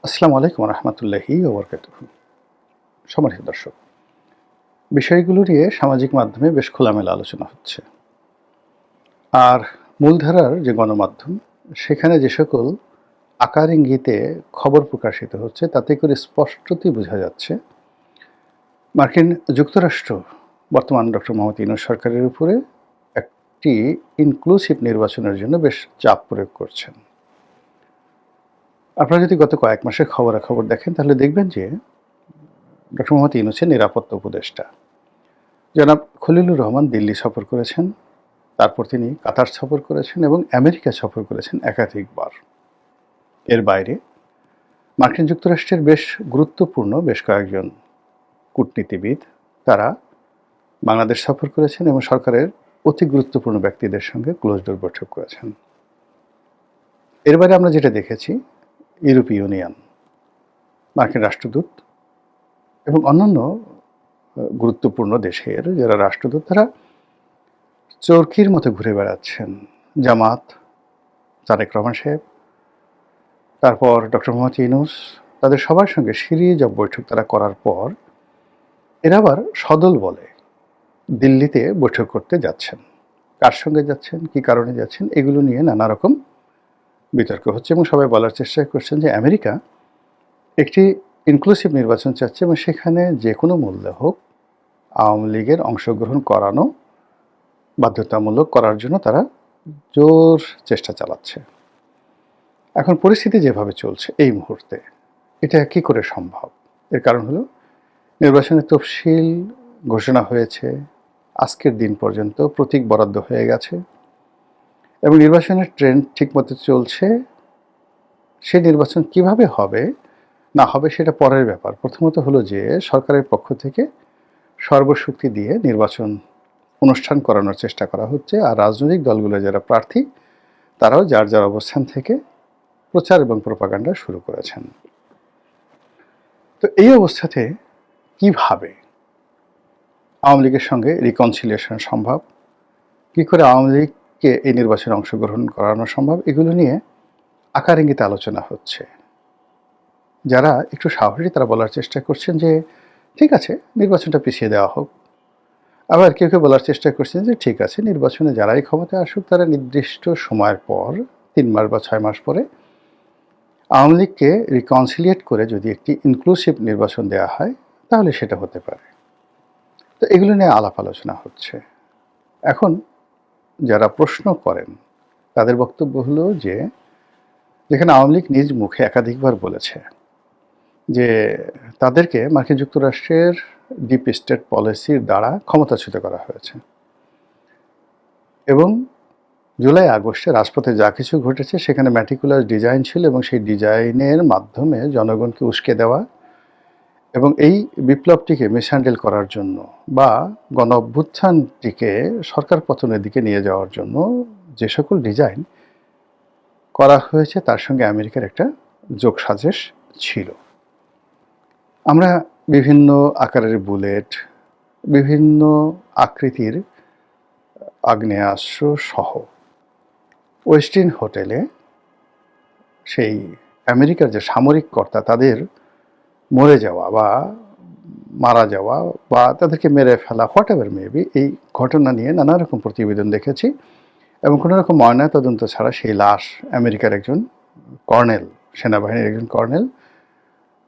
আসসালামু আলাইকুম রহমতুল্লাহি ওবরকাতুহু। সম্মানিত দর্শক, বিষয়গুলো নিয়ে সামাজিক মাধ্যমে বেশ খোলামেলা আলোচনা হচ্ছে। আর মূলধারার যে গণমাধ্যম, সেখানে যে সকল আকার ইঙ্গিতে খবর প্রকাশিত হচ্ছে, তাতে করে স্পষ্টতই বোঝা যাচ্ছে মার্কিন যুক্তরাষ্ট্র বর্তমান ডক্টর মোহাম্মদ ইউনূস সরকারের উপরে একটি ইনক্লুসিভ নির্বাচনের জন্য বেশ চাপ প্রয়োগ করছেন। আপনারা যদি গত কয়েক মাসের খবরাখবর দেখেন, তাহলে দেখবেন যে ডক্টর মোহাম্মদ ইউনূসের নিরাপত্তা উপদেষ্টা জনাব খলিলুর রহমান দিল্লি সফর করেছেন। তারপর তিনি কাতার সফর করেছেন এবং আমেরিকা সফর করেছেন একাধিকবার। এর বাইরে মার্কিন যুক্তরাষ্ট্রের বেশ গুরুত্বপূর্ণ বেশ কয়েকজন কূটনীতিবিদ তারা বাংলাদেশ সফর করেছেন এবং সরকারের অতি গুরুত্বপূর্ণ ব্যক্তিদের সঙ্গে ক্লোজ ডোর বৈঠক করেছেন। এর বাইরে আমরা যেটা দেখেছি, ইউরোপীয় ইউনিয়ন, মার্কিন রাষ্ট্রদূত এবং অন্যান্য গুরুত্বপূর্ণ দেশের যারা রাষ্ট্রদূত, তারা চরকির মতো ঘুরে বেড়াচ্ছেন। জামাত, তারেক রহমান সাহেব, তারপর ডক্টর মোহাম্মদ ইউনূস, তাদের সবার সঙ্গে সিরিজ অফ বৈঠক তারা করার পর এরা আবার সদল বলে দিল্লিতে বৈঠক করতে যাচ্ছেন। কার সঙ্গে যাচ্ছেন, কি কারণে যাচ্ছেন, এগুলো নিয়ে নানা রকম বিতর্ক হচ্ছে এবং সবাই বলার চেষ্টা করছেন যে আমেরিকা একটি ইনক্লুসিভ নির্বাচন চাচ্ছে এবং সেখানে যে কোনো মূল্যে হোক আওয়ামী লীগের অংশগ্রহণ করানো বাধ্যতামূলক করার জন্য তারা জোর চেষ্টা চালাচ্ছে। এখন পরিস্থিতি যেভাবে চলছে এই মুহূর্তে, এটা কি করে সম্ভব? এর কারণ হলো নির্বাচনের তফসিল ঘোষণা হয়েছে, আজকের দিন পর্যন্ত প্রতীক বরাদ্দ হয়ে গেছে এবং নির্বাচনের ট্রেন্ড ঠিকমতো চলছে। সেই নির্বাচন কিভাবে হবে না হবে সেটা পরের ব্যাপার। প্রথমত হলো যে সরকারের পক্ষ থেকে সর্বশক্তি দিয়ে নির্বাচন অনুষ্ঠান করানোর চেষ্টা করা হচ্ছে, আর রাজনৈতিক দলগুলো যারা প্রার্থী তারাও যার যার অবস্থান থেকে প্রচার এবং প্রোপাগান্ডা শুরু করেছেন। তো এই অবস্থাতে কিভাবে আওয়ামী লীগের সঙ্গে রিকনসিলিয়েশন সম্ভব, কী করে আওয়ামী লীগকে এই নির্বাচনে অংশগ্রহণ করানো সম্ভব, এগুলো নিয়ে আকার ইঙ্গিতে আলোচনা হচ্ছে। যারা একটু সাহসী তারা বলার চেষ্টা করছেন যে ঠিক আছে, নির্বাচনটা পিছিয়ে দেওয়া হোক। আবার কেউ কেউ বলার চেষ্টা করছেন যে ঠিক আছে, নির্বাচনে যারাই ক্ষমতায় আসুক তারা নির্দিষ্ট সময়ের পর 3 মাস বা 6 মাস পরে আওয়ামী লীগকে রিকনসিলিয়েট করে যদি একটি ইনক্লুসিভ নির্বাচন দেওয়া হয় তাহলে সেটা হতে পারে। তো এগুলো নিয়ে আলাপ আলোচনা হচ্ছে। এখন যারা প্রশ্ন করেন তাদের বক্তব্য হলো যে যেখানে আওয়ামী লীগ নিজ মুখে একাধিকবার বলেছে যে তাদেরকে মার্কিন যুক্তরাষ্ট্রের ডিপ স্টেট পলিসির দ্বারা ক্ষমতাচ্যুত করা হয়েছে এবং জুলাই আগস্টে রাজপথে যা কিছু ঘটেছে সেখানে ম্যাটিকুলার ডিজাইন ছিল এবং সেই ডিজাইনের মাধ্যমে জনগণকে উস্কে দেওয়া এবং এই বিপ্লবটিকে মিসহ্যান্ডেল করার জন্য বা গণ অভ্যুত্থানটিকে সরকার পতনের দিকে নিয়ে যাওয়ার জন্য যে সকল ডিজাইন করা হয়েছে তার সঙ্গে আমেরিকার একটা যোগসাজশ ছিল। আমরা বিভিন্ন আকারের বুলেট, বিভিন্ন আকৃতির আগ্নেয়াস্ত্র সহ ওয়েস্টিন হোটেলে সেই আমেরিকার যে সামরিক কর্তা তাদের মরে যাওয়া বা মারা যাওয়া বা তাদেরকে মেরে ফেলা, হোয়াট এভার মেবি, এই ঘটনা নিয়ে নানা রকম প্রতিবেদন দেখেছি এবং কোনো রকম ময়নাতদন্ত ছাড়া সেই লাশ আমেরিকার একজন কর্নেল, সেনাবাহিনীর একজন কর্নেল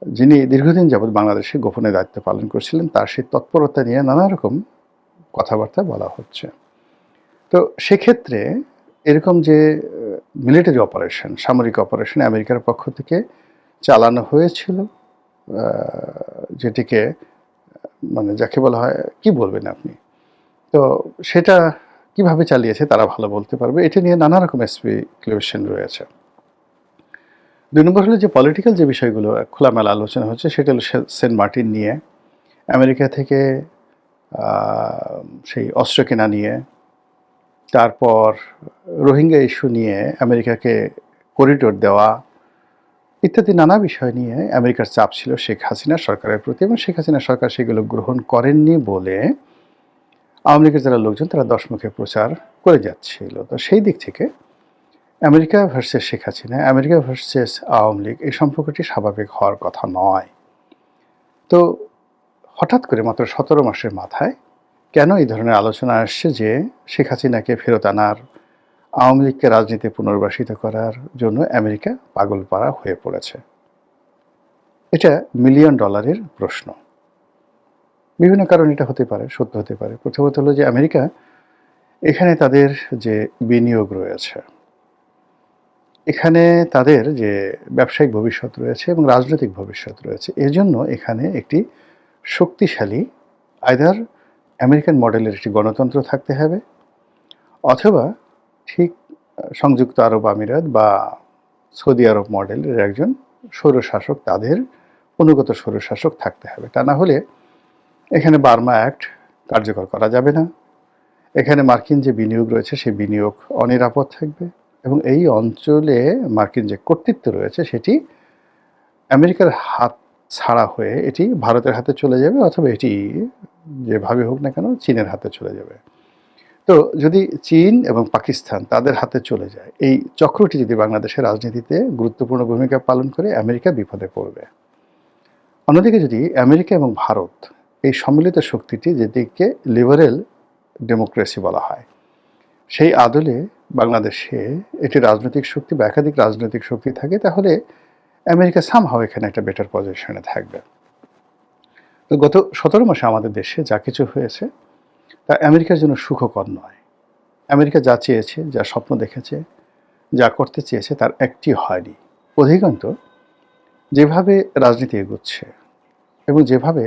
যিনি দীর্ঘদিন যাবৎ বাংলাদেশে গোপনে দায়িত্ব পালন করছিলেন, তার সেই তৎপরতা নিয়ে নানা রকম কথাবার্তা বলা হচ্ছে। তো সেক্ষেত্রে এরকম যে মিলিটারি অপারেশন, সামরিক অপারেশন আমেরিকার পক্ষ থেকে চালানো হয়েছিল, যেটিকে মানে যাকে বলা হয় কি বলবেন আপনি, তো সেটা কিভাবে চালিয়েছে তারা ভালো বলতে পারবে। এটা নিয়ে নানা রকম স্পেকুলেশন রয়েছে। 2 নম্বর হলো যে পলিটিক্যাল যে বিষয়গুলো খোলামেলা আলোচনা হচ্ছে সেটা হলো সেন্ট মার্টিন নিয়ে, আমেরিকা থেকে সেই অস্ত্র কেনা নিয়ে, তারপর রোহিঙ্গা ইস্যু নিয়ে আমেরিকাকে করিডোর দেওয়া ইত্যাদি নানা বিষয় নিয়ে আমেরিকার চাপ ছিল শেখ হাসিনা সরকারের প্রতি এবং শেখ হাসিনা সরকার সেগুলো গ্রহণ করেননি বলে আওয়ামী লীগের যারা লোকজন তারা দশমুখে প্রচার করে যাচ্ছিল। তো সেই দিক থেকে America versus Sheikh Hasina, America versus Awami League, এই সম্পর্কটি স্বাভাবিক হওয়ার কথা নয়। তো হঠাৎ করে মাত্র 17 মাসের মাথায় কেন এই ধরনের আলোচনা আসছে যে শেখ হাসিনাকে ফেরত আনার, আওয়ামী লীগকে রাজনীতি পুনর্বাসিত করার জন্য আমেরিকা পাগলপাড়া হয়ে পড়েছে? এটা মিলিয়ন ডলারের প্রশ্ন। বিভিন্ন কারণ এটা হতে পারে, সত্য হতে পারে। প্রথমত হলো যে আমেরিকা এখানে তাদের যে বিনিয়োগ রয়েছে, এখানে তাদের যে ব্যবসায়িক ভবিষ্যৎ রয়েছে এবং রাজনৈতিক ভবিষ্যৎ রয়েছে, এজন্য এখানে একটি শক্তিশালী আইদার আমেরিকান মডেলের একটি গণতন্ত্র থাকতে হবে, অথবা ঠিক সংযুক্ত আরব আমিরাত বা সৌদি আরব মডেলের একজন স্বৈরশাসক, তাদের অনুগত স্বৈরশাসক থাকতে হবে। তা না হলে এখানে বার্মা অ্যাক্ট কার্যকর করা যাবে না। এখানে মার্কিন যে বিনিয়োগ রয়েছে সেই বিনিয়োগ অনিরাপদ থাকবে এবং এই অঞ্চলে মার্কিন যে কর্তৃত্ব রয়েছে সেটি আমেরিকার হাত ছাড়া হয়ে এটি ভারতের হাতে চলে যাবে, অথবা এটি যেভাবে হোক না কেন চীনের হাতে চলে যাবে। তো যদি চীন এবং পাকিস্তান তাদের হাতে চলে যায়, এই চক্রটি যদি বাংলাদেশের রাজনীতিতে গুরুত্বপূর্ণ ভূমিকা পালন করে, আমেরিকা বিপদে পড়বে। অন্যদিকে যদি আমেরিকা এবং ভারত, এই সম্মিলিত শক্তিটি, যেটিকে লিবারেল ডেমোক্রেসি বলা হয়, সেই আদলে বাংলাদেশে একটি রাজনৈতিক শক্তি বা একাধিক রাজনৈতিক শক্তি থাকে, তাহলে আমেরিকা সামহাও এখানে একটা বেটার পজিশনে থাকবে। তো গত 17 মাসে আমাদের দেশে যা কিছু হয়েছে তা আমেরিকার জন্য সুখকর নয়। আমেরিকা যা চেয়েছে, যা স্বপ্ন দেখেছে, যা করতে চেয়েছে, তার একটি হয়নি। অধিকন্তু যেভাবে রাজনীতি এগোচ্ছে এবং যেভাবে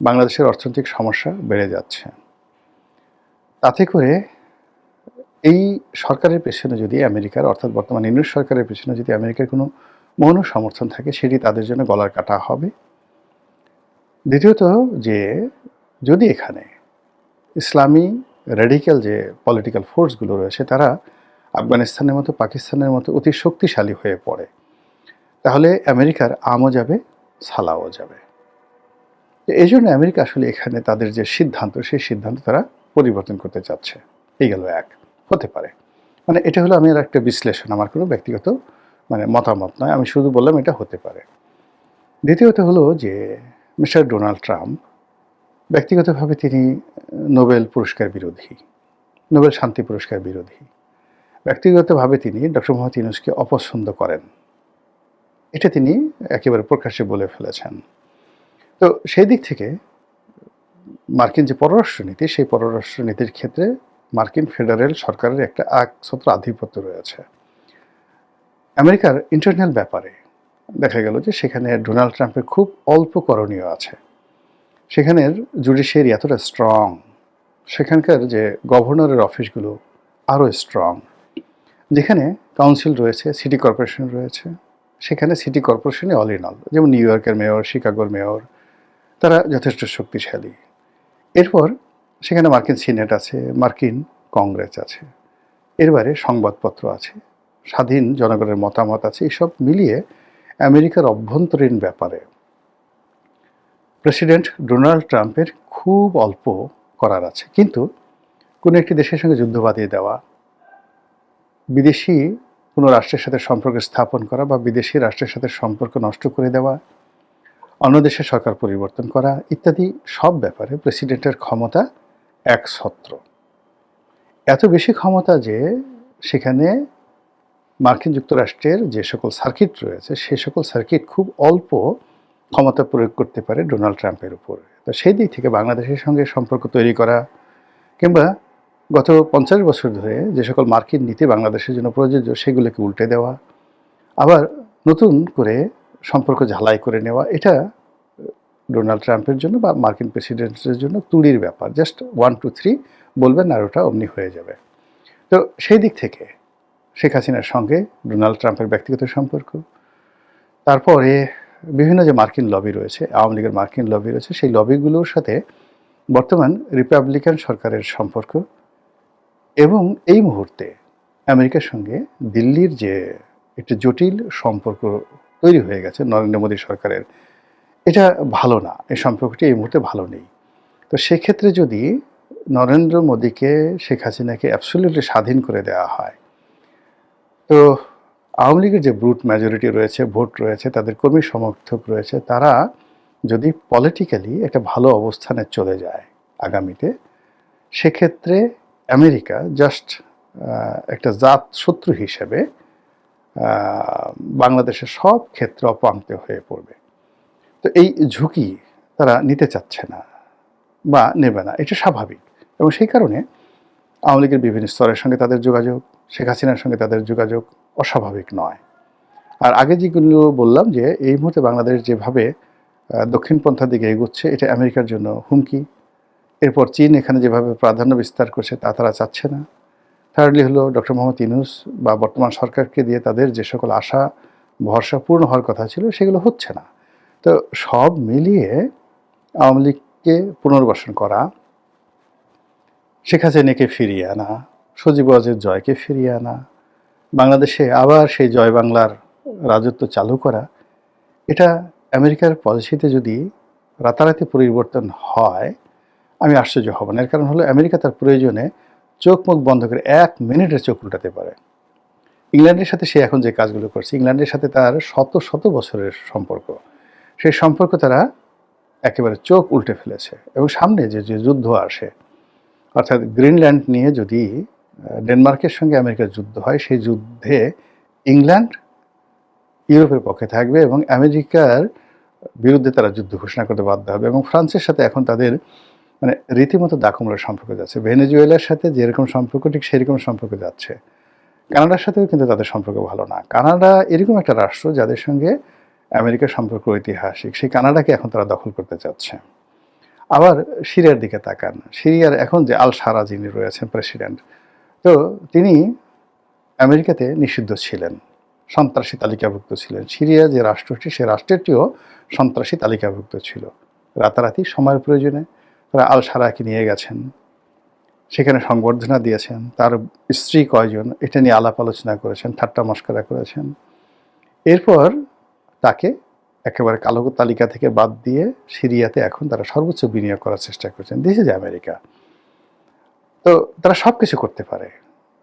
বাংলাদেশের অর্থনৈতিক সমস্যা বেড়ে যাচ্ছে, তাতে করে এই সরকারের পেছনে যদি আমেরিকার, অর্থাৎ বর্তমান ইউনিট সরকারের পেছনে যদি আমেরিকার কোনো মৌন সমর্থন থাকে, সেটি তাদের জন্য গলার কাটা হবে। দ্বিতীয়ত, যে যদি এখানে ইসলামী রেডিক্যাল যে পলিটিক্যাল ফোর্সগুলো রয়েছে তারা আফগানিস্তানের মতো, পাকিস্তানের মতো অতি শক্তিশালী হয়ে পড়ে, তাহলে আমেরিকার আমও যাবে, সালাও যাবে। এই জন্য আমেরিকা আসলে এখানে তাদের যে সিদ্ধান্ত, সেই সিদ্ধান্ত তারা পরিবর্তন করতে চাচ্ছে। এই গেল এক। হতে পারে, মানে এটা হলো আমি একটা বিশ্লেষণ, আমার কোনো ব্যক্তিগত মতামত নয়, আমি শুধু বললাম এটা হতে পারে। দ্বিতীয়ত হলো যে মিস্টার ডোনাল্ড ট্রাম্প ব্যক্তিগতভাবে তিনি নোবেল পুরস্কার বিরোধী, নোবেল শান্তি পুরস্কার বিরোধী। ব্যক্তিগতভাবে তিনি ডক্টর মোহাম্মদ ইউনূসকে অপছন্দ করেন, এটা তিনি একেবারে প্রকাশ্যে বলে ফেলেছেন। তো সেই দিক থেকে মার্কিন যে পররাষ্ট্রনীতি, সেই পররাষ্ট্রনীতির ক্ষেত্রে মার্কিন ফেডারেল সরকারের একটা একছত্র আধিপত্য রয়েছে। আমেরিকার ইন্টারনাল ব্যাপারে দেখা গেল যে সেখানে ডোনাল্ড ট্রাম্পের খুব অল্প করণীয় আছে। সেখানের জুডিশিয়ারি এতটা স্ট্রং, সেখানকার যে গভর্নরের অফিসগুলো আরও স্ট্রং, যেখানে কাউন্সিল রয়েছে, সিটি কর্পোরেশন রয়েছে, সেখানে সিটি কর্পোরেশনে অল ইন অল, যেমন নিউ ইয়র্কের মেয়র, শিকাগোর মেয়র, তারা যথেষ্ট শক্তিশালী। এরপর সেখানে মার্কিন সিনেট আছে, মার্কিন কংগ্রেস আছে, এর বাইরে সংবাদপত্র আছে, স্বাধীন জনগণের মতামত আছে। এইসব মিলিয়ে আমেরিকার অভ্যন্তরীণ ব্যাপারে প্রেসিডেন্ট ডোনাল্ড ট্রাম্পের খুব অল্প করার আছে। কিন্তু কোনো একটি দেশের সঙ্গে যুদ্ধ বাঁধিয়ে দেওয়া, বিদেশি কোনো রাষ্ট্রের সাথে সম্পর্ক স্থাপন করা বা বিদেশি রাষ্ট্রের সাথে সম্পর্ক নষ্ট করে দেওয়া, অন্য দেশের সরকার পরিবর্তন করা ইত্যাদি সব ব্যাপারে প্রেসিডেন্টের ক্ষমতা একছত্র। এত বেশি ক্ষমতা যে সেখানে মার্কিন যুক্তরাষ্ট্রের যে সকল সার্কিট রয়েছে, সে সকল সার্কিট খুব অল্প ক্ষমতা প্রয়োগ করতে পারে ডোনাল্ড ট্রাম্পের উপর। তো সেই দিক থেকে বাংলাদেশের সঙ্গে সম্পর্ক তৈরি করা, কিংবা গত 50 বছর ধরে যে সকল মার্কিন নীতি বাংলাদেশের জন্য প্রযোজ্য সেগুলোকে উল্টে দেওয়া, আবার নতুন করে সম্পর্ক ঝালাই করে নেওয়া, এটা ডোনাল্ড ট্রাম্পের জন্য বা মার্কিন প্রেসিডেন্টের জন্য তুলির ব্যাপার। জাস্ট 1 2 3 বলবেন আর ওটা অমনি হয়ে যাবে। তো সেই দিক থেকে শেখ হাসিনার সঙ্গে ডোনাল্ড ট্রাম্পের ব্যক্তিগত সম্পর্ক, তারপরে বিভিন্ন যে মার্কিন লবি রয়েছে, আওয়ামী লীগের মার্কিন লবি রয়েছে, সেই লবিগুলোর সাথে বর্তমান রিপাবলিকান সরকারের সম্পর্ক, এবং এই মুহূর্তে আমেরিকার সঙ্গে দিল্লির যে একটি জটিল সম্পর্ক তৈরি হয়ে গেছে নরেন্দ্র মোদী সরকারের, এটা ভালো না। এই সম্পর্কটি এই মুহূর্তে ভালো নেই। তো সেক্ষেত্রে যদি নরেন্দ্র মোদীকে, শেখ হাসিনাকে অ্যাবসলিউটলি স্বাধীন করে দেওয়া হয়, তো আওয়ামী লীগের যে ব্রুট মেজরিটি রয়েছে, ভোট রয়েছে, তাদের কর্মী সমর্থক রয়েছে, তারা যদি পলিটিক্যালি একটা ভালো অবস্থানে চলে যায় আগামীতে, সেক্ষেত্রে আমেরিকা জাস্ট একটা জাত শত্রু হিসেবে বাংলাদেশের সব ক্ষেত্রে অপাঙ্ক্ত হয়ে পড়বে। তো এই ঝুঁকি তারা নিতে চাচ্ছে না বা নেবে না, এটা স্বাভাবিক। এবং সেই কারণে আওয়ামী লীগের বিভিন্ন স্তরের সঙ্গে তাদের যোগাযোগ, শেখ হাসিনার সঙ্গে তাদের যোগাযোগ অস্বাভাবিক নয়। আর আগে যেগুলো বললাম যে এই মুহূর্তে বাংলাদেশ যেভাবে দক্ষিণপন্থার দিকে এগোচ্ছে, এটা আমেরিকার জন্য হুমকি। এরপর চীন এখানে যেভাবে প্রাধান্য বিস্তার করছে তা তারা চাচ্ছে না। থার্ডলি হলো ডক্টর মোহাম্মদ ইউনূস বা বর্তমান সরকারকে দিয়ে তাদের যে সকল আশা ভরসা পূর্ণ হওয়ার কথা ছিল, সেগুলো হচ্ছে না। তো সব মিলিয়ে আওয়ামী লীগকে পুনর্বাসন করা, শেখ হাসিনাকে ফিরিয়ে আনা, সজীব ওয়াজেদ জয়কে ফিরিয়ে আনা, বাংলাদেশে আবার সেই জয় বাংলার রাজত্ব চালু করা, এটা আমেরিকার পলিসিতে যদি রাতারাতি পরিবর্তন হয়, আমি আশ্চর্য হব না। এর কারণ হলো আমেরিকা তার প্রয়োজনে চোখ মুখ বন্ধ করে 1 মিনিটের চোখ উল্টাতে পারে। ইংল্যান্ডের সাথে সে এখন যে কাজগুলো করছে, ইংল্যান্ডের সাথে তার শত শত বছরের সম্পর্ক, সেই সম্পর্ক তারা একেবারে চোখ উল্টে ফেলেছে। এবং সামনে যে যে যুদ্ধ আসে, অর্থাৎ গ্রিনল্যান্ড নিয়ে যদি ডেনমার্কের সঙ্গে আমেরিকার যুদ্ধ হয়, সেই যুদ্ধে ইংল্যান্ড ইউরোপের পক্ষে থাকবে এবং আমেরিকার বিরুদ্ধে তারা যুদ্ধ ঘোষণা করতে বাধ্য হবে। এবং ফ্রান্সের সাথে এখন তাদের মানে রীতিমতো দাকুমরার সম্পর্ক যাচ্ছে। ভেনেজুয়েলার সাথে যেরকম সম্পর্ক, ঠিক সেরকম সম্পর্ক যাচ্ছে। কানাডার সাথেও কিন্তু তাদের সম্পর্ক ভালো না। কানাডা এরকম একটা রাষ্ট্র যাদের সঙ্গে আমেরিকার সম্পর্ক ঐতিহাসিক, সেই কানাডাকে এখন তারা দখল করতে চাচ্ছে। আবার সিরিয়ার দিকে তাকান, সিরিয়ার এখন যে আল সারা যিনি রয়েছেন প্রেসিডেন্ট, তো তিনি আমেরিকাতে নিষিদ্ধ ছিলেন, সন্ত্রাসী তালিকাভুক্ত ছিলেন। সিরিয়া যে রাষ্ট্রটি, সে রাষ্ট্রটিও সন্ত্রাসী তালিকাভুক্ত ছিল। রাতারাতি সময়ের প্রয়োজনে তারা আল সারাকে নিয়ে গেছেন, সেখানে সংবর্ধনা দিয়েছেন, তার স্ত্রী কয়জন এটা নিয়ে আলাপ আলোচনা করেছেন, ঠাট্টা মশকরা করেছেন। এরপর তাকে একেবারে কালো তালিকা থেকে বাদ দিয়ে সিরিয়াতে এখন তারা সর্বোচ্চ বিনিয়োগ করার চেষ্টা করছেন। This is America. তো তারা সব কিছু করতে পারে,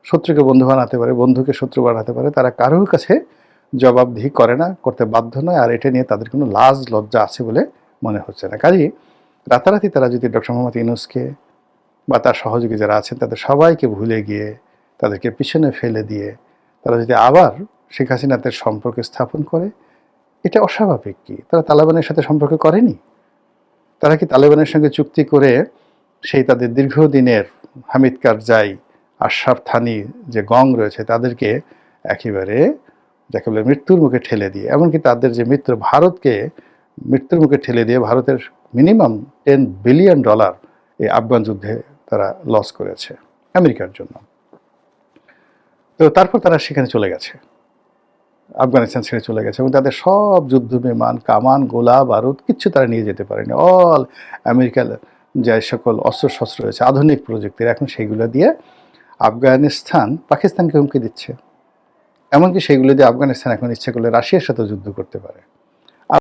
শত্রুকে বন্ধু বানাতে পারে, বন্ধুকে শত্রু বানাতে পারে। তারা কারোর কাছে জবাবদিহি করে না, করতে বাধ্য নয়। আর এটা নিয়ে তাদের কোনো লাজ লজ্জা আছে বলে মনে হচ্ছে না। কাজেই রাতারাতি তারা যদি ডক্টর মোহাম্মদ ইউনূসকে বা তার সহযোগী যারা আছেন তাদের সবাইকে ভুলে গিয়ে, তাদেরকে পিছনে ফেলে দিয়ে তারা যদি আবার শেখ হাসিনাদের সম্পর্ক স্থাপন করে, এটা অস্বাভাবিক কি? তারা তালেবানের সাথে সম্পর্ক করেনি? তারা কি তালেবানের সঙ্গে চুক্তি করে সেই তাদের দীর্ঘদিনের হামিদ কারজাই, আশরাফ থানি যে গং রয়েছে, তাদেরকে একেবারে যাকে বলে মৃত্যুর মুখে ঠেলে দিয়ে, এমনকি তাদের যে মিত্র ভারতকে মৃত্যুর মুখে ঠেলে দিয়ে ভারতের মিনিমাম $10 বিলিয়ন এই আফগান যুদ্ধে তারা লস করেছে আমেরিকার জন্য। তো তারপর তারা সেখানে চলে গেছে, আফগানিস্তান ছেড়ে চলে গেছে এবং তাদের সব যুদ্ধ বিমান, কামান, গোলা বারুদ কিচ্ছু তারা নিয়ে যেতে পারেনি। অল আমেরিকার যে সকল অস্ত্রশস্ত্র রয়েছে আধুনিক প্রযুক্তির, এখন সেইগুলো দিয়ে আফগানিস্তান পাকিস্তানকে হুমকি দিচ্ছে। এমনকি সেইগুলো দিয়ে আফগানিস্তান এখন ইচ্ছে করলে রাশিয়ার সাথে যুদ্ধ করতে পারে।